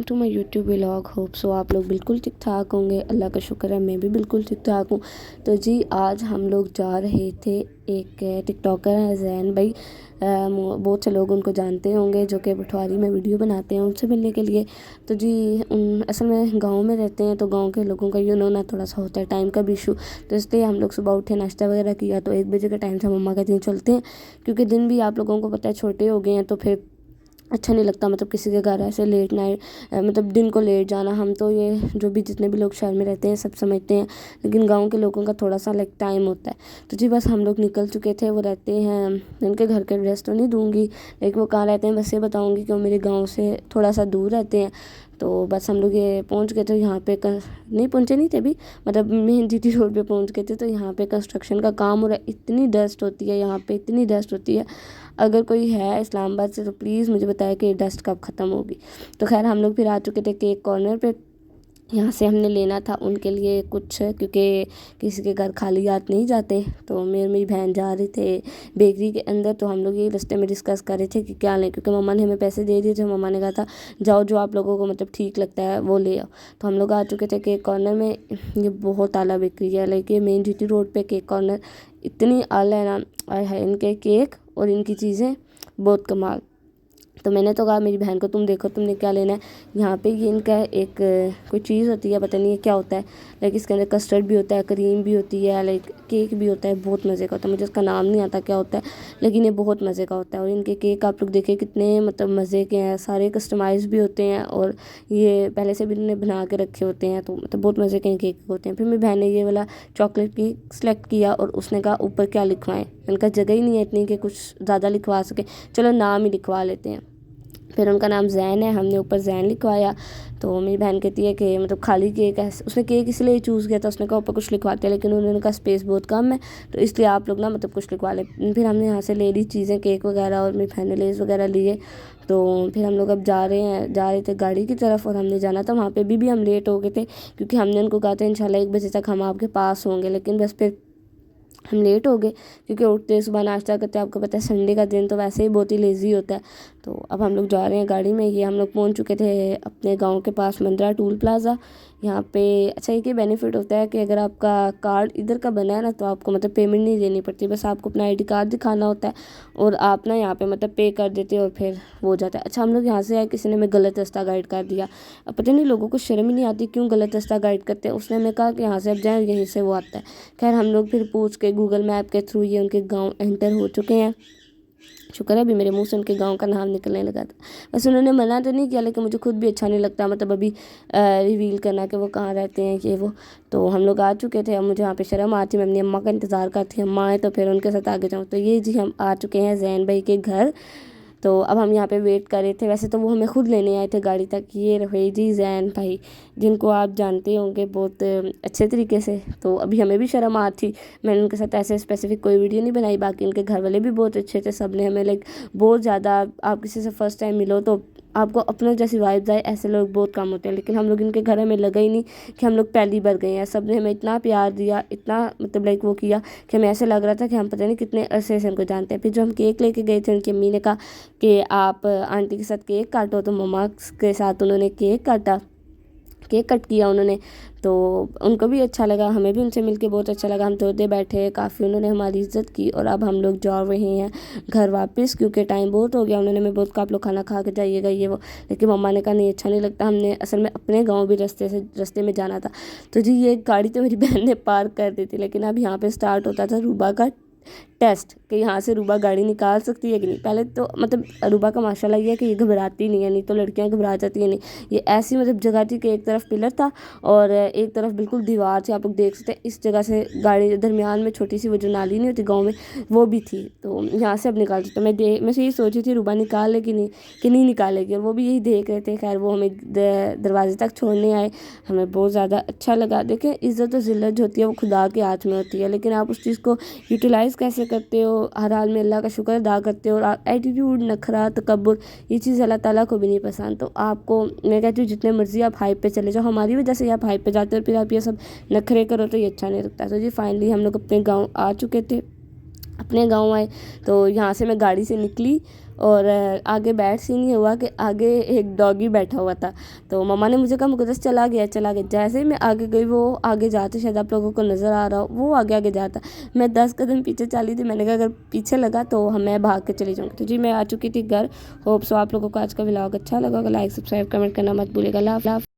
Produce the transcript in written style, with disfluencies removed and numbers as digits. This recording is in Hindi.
To my YouTube vlog. Hope so आप लोग बिल्कुल ठीक ठाक होंगे। अल्लाह का शुक्र है मैं भी बिल्कुल ठीक ठाक हूँ। तो जी आज हम लोग जा रहे थे, एक टिकटॉकर है जैन भाई, बहुत से लोग उनको जानते होंगे जो कि पटवारी में वीडियो बनाते हैं, उनसे मिलने के लिए। तो जी असल में गांव में रहते हैं, तो गांव के लोगों का ना थोड़ा सा होता है टाइम का भी इशू। तो इसलिए हम लोग सुबह उठे, नाश्ता वगैरह किया, तो 1 बजे का टाइम था। मम्मा कहती हैं चलते हैं, क्योंकि दिन भी आप लोगों को पता है छोटे हो गए हैं, तो फिर अच्छा नहीं लगता मतलब किसी के घर ऐसे लेट नाइट, मतलब दिन को लेट जाना। हम तो ये जो भी जितने भी लोग शहर में रहते हैं सब समझते हैं, लेकिन गांव के लोगों का थोड़ा सा लाइक टाइम होता है। तो जी बस हम लोग निकल चुके थे। वो रहते हैं, उनके घर के एड्रेस तो नहीं दूंगी, लेकिन वो कहाँ रहते हैं बस ये बताऊंगी कि वो मेरे गाँव से थोड़ा सा दूर रहते हैं। तो बस हम लोग ये पहुंच गए थे यहाँ पे। नहीं पहुंचे नहीं थे अभी, मतलब मेन जीटी रोड पे पहुंच गए थे। तो यहाँ पे कंस्ट्रक्शन का काम हो रहा है, इतनी डस्ट होती है यहाँ पे, इतनी डस्ट होती है। अगर कोई है इस्लामाबाद से तो प्लीज़ मुझे बताया कि डस्ट कब ख़त्म होगी। तो खैर हम लोग फिर आ चुके थे केक कॉर्नर पे। यहाँ से हमने लेना था उनके लिए कुछ, क्योंकि किसी के घर खाली हाथ नहीं जाते। तो मेरी बहन जा रहे थे बेकरी के अंदर, तो हम लोग ये रास्ते में डिस्कस कर रहे थे कि क्या लें, क्योंकि मम्मा ने हमें पैसे दे दिए थे। मम्मा ने कहा था जाओ जो आप लोगों को मतलब ठीक लगता है वो ले आओ। तो हम लोग आ चुके थे केक कॉर्नर में। ये बहुत आला बेकरी है, लाइक ये मेन जीटी रोड पे केक कॉर्नर, इतनी आला है ना, आय हाय इनके केक और इनकी चीज़ें बहुत कमाल। तो मैंने तो कहा मेरी बहन को तुम देखो तुमने क्या लेना है। यहाँ पे ये इनका एक कोई चीज़ होती है, पता नहीं है क्या होता है, लाइक इसके अंदर कस्टर्ड भी होता है, क्रीम भी होती है, लाइक केक भी होता है, बहुत मज़े का होता है। मुझे उसका नाम नहीं आता क्या होता है, लेकिन ये बहुत मज़े का होता है। और इनके केक आप लोग देखिए कितने मतलब मज़े के हैं, सारे कस्टमाइज भी होते हैं, और ये पहले से भी इन्होंने बना के रखे होते हैं। तो मतलब बहुत मज़े के केक होते हैं। फिर मेरी बहन ने ये वाला चॉकलेट केक सेलेक्ट किया, और उसने कहा ऊपर क्या लिखवाएं, इनका जगह ही नहीं है इतनी कि कुछ ज़्यादा लिखवा सके, चलो नाम ही लिखवा लेते हैं। फिर उनका नाम जैन है, हमने ऊपर जैन लिखवाया। तो मेरी बहन कहती है कि मतलब खाली केक है, उसने केक इसलिए चूज़ किया था, उसने कहा ऊपर कुछ लिखवाते हैं, लेकिन उन्होंने कहा स्पेस बहुत कम है, तो इसलिए आप लोग ना मतलब कुछ लिखवा लें। फिर हमने यहाँ से ले ली चीज़ें, केक वगैरह, और मेरी बहन ने लेस वगैरह लिए। तो फिर हम लोग अब जा रहे थे गाड़ी की तरफ, और हमने जाना था वहाँ पे भी हम लेट हो गए थे, क्योंकि हमने उनको कहा था इंशाल्लाह 1 बजे तक हम आपके पास होंगे, लेकिन बस फिर हम लेट हो गए, क्योंकि उठते सुबह नाश्ता करते, आपको पता है संडे का दिन तो वैसे ही बहुत ही लेज़ी होता है। तो अब हम लोग जा रहे हैं गाड़ी में। ये हम लोग पहुंच चुके थे अपने गांव के पास मंदरा टूल प्लाज़ा। यहाँ पे अच्छा एक ही बेनिफिट होता है कि अगर आपका कार्ड इधर का बना है ना, तो आपको मतलब पेमेंट नहीं देनी पड़ती, बस आपको अपना आईडी कार्ड दिखाना होता है, और आप ना यहाँ पे मतलब पे कर देते हो और फिर वो हो जाता है। अच्छा हम लोग यहाँ से आए, किसी ने हमें गलत रास्ता गाइड कर दिया। अब पता नहीं लोगों को शर्म ही नहीं आती क्यों गलत रास्ता गाइड करते हैं। उसने हमें कहा कि यहाँ से आप जाएँ, यहीं से वो आता है। खैर हम लोग फिर पूछ के गूगल मैप के थ्रू ये उनके गाँव एंटर हो चुके हैं। शुक्र है अभी मेरे मुंह से उनके गांव का नाम निकलने लगा था। वैसे उन्होंने मना तो नहीं किया, लेकिन मुझे खुद भी अच्छा नहीं लगता मतलब अभी रिवील करना कि वो कहाँ रहते हैं ये वो। तो हम लोग आ चुके थे। अब मुझे वहाँ पे शर्म आती, मैं अपनी अम्मा का इंतज़ार करती, अम्मा आए तो फिर उनके साथ आगे जाऊँ। तो ये जी हम आ चुके हैं जैन भाई के घर। तो अब हम यहाँ पे वेट कर रहे थे, वैसे तो वो हमें खुद लेने आए थे गाड़ी तक। ये रहे जी जैन भाई, जिनको आप जानते होंगे बहुत अच्छे तरीके से। तो अभी हमें भी शर्म आ थी, मैंने उनके साथ ऐसे स्पेसिफिक कोई वीडियो नहीं बनाई। बाकी उनके घर वाले भी बहुत अच्छे थे, सब ने हमें लाइक बहुत ज़्यादा, आप किसी से फर्स्ट टाइम मिलो तो आपको अपना जैसी वाइब्स आए, ऐसे लोग बहुत कम होते हैं। लेकिन हम लोग इनके घर में लगा ही नहीं कि हम लोग पहली बार गए हैं। सब ने हमें इतना प्यार दिया, इतना मतलब लाइक वो किया कि हमें ऐसे लग रहा था कि हम पता नहीं कितने अरसे से इनको जानते हैं। फिर जो हम केक लेके गए थे, उनकी अम्मी ने कहा कि आप आंटी के साथ केक काटो, तो मम्मा के साथ उन्होंने केक कट किया उन्होंने। तो उनको भी अच्छा लगा, हमें भी उनसे मिलके बहुत अच्छा लगा। हम तोड़ते बैठे, काफ़ी उन्होंने हमारी इज़्ज़त की। और अब हम लोग जा रहे हैं घर वापस, क्योंकि टाइम बहुत हो गया। उन्होंने हमें बहुत कहा आप लोग खाना खा के जाइएगा ये वो, लेकिन मम्मा ने कहा नहीं अच्छा नहीं लगता, हमने असल में अपने गाँव भी रास्ते में जाना था। तो जी ये गाड़ी तो मेरी बहन ने पार्क कर दी थी, लेकिन अब यहाँ पर स्टार्ट होता था रूबा का टेस्ट कि यहाँ से रूबा गाड़ी निकाल सकती है कि नहीं। पहले तो मतलब रूबा का माशाल्लाह ये है कि ये घबराती नहीं है, नहीं तो लड़कियाँ घबरा जाती है। नहीं, ये ऐसी मतलब जगह थी कि एक तरफ पिलर था और एक तरफ बिल्कुल दीवार थी। आप लोग देख सकते हैं इस जगह से गाड़ी दरमियान में छोटी सी वो जो नाली नहीं होती गाँव में, वो भी थी। तो यहाँ से अब निकाल सकते। मैं से यही सोची थी रूबा निकालेगी नहीं कि नहीं निकालेगी, और वो भी यही देख रहे थे। खैर वो हमें दरवाजे तक छोड़ने आए, हमें बहुत ज़्यादा अच्छा लगा। देखें इज़्ज़त और ज़िल्लत जो होती है वो खुदा के हाथ में होती है, लेकिन आप उस चीज़ को यूटिलाइज़ कैसे करते हो, हर हाल में अल्लाह का शुक्र अदा करते हो। और एटीट्यूड, नखरा, तकब्बुर, ये चीज़ अल्लाह ताला को भी नहीं पसंद। तो आपको मैं कहती हूँ जितने मर्जी आप हाइप पे चले जाओ, हमारी वजह से आप हाइप पे जाते हो और फिर आप ये सब नखरे करो तो ये अच्छा नहीं लगता। तो जी फाइनली हम लोग अपने गाँव आ चुके थे, अपने गाँव आए। तो यहाँ से मैं गाड़ी से निकली और आगे बैठ सीन ये हुआ कि आगे एक डॉगी बैठा हुआ था। तो मम्मा ने मुझे कहा मुकद्दस चला गया चला गया। जैसे ही मैं आगे गई वो आगे जाते, शायद आप लोगों को नज़र आ रहा हो, वो आगे आगे जाता। मैं 10 कदम पीछे चली थी। मैंने कहा अगर पीछे लगा तो मैं भाग के चली जाऊँगी। तो जी मैं आ चुकी थी घर। होप सो आप लोगों को आज का व्लॉग अच्छा लगा होगा। लाइक सब्सक्राइब कमेंट करना मत भूलिएगा। अल्लाह हाफ़िज़।